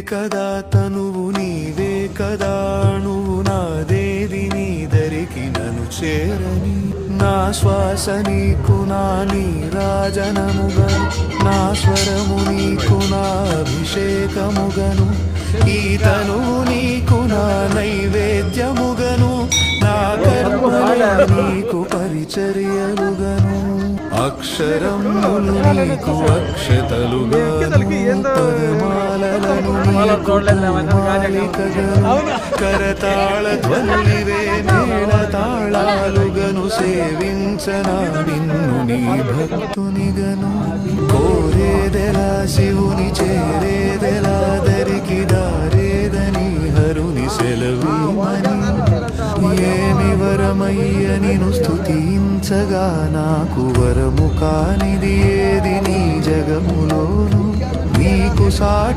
కదా తనువు నీవే కదా నువ్వు నాదేది నీ దరికి నన్ను చేరని నా శ్వాస నీకు నా నీరాజనముగను నా స్వరము నీకు నా అభిషేకముగను ఈ తనువు నీకు నా నైవేద్యముగను నా కర్మలే నీకు పరిచర్యలుగను అక్షరములు నీకు అక్షతలుగాను పదమాలలను నీకు మాలికగను కరతాళ ధ్వనులివే మేళ తాళాలుగను సేవించనా నిన్ను నీ భక్తునిగను కోరేదెలా శివుని చేరేదెలా దరికి దారేదని హరుని సెలవీమని ఏమి వరమయ్య నిను స్తుతించగా నాకు వరము కానిది ఏది నీ జగములోను నీకు సాటి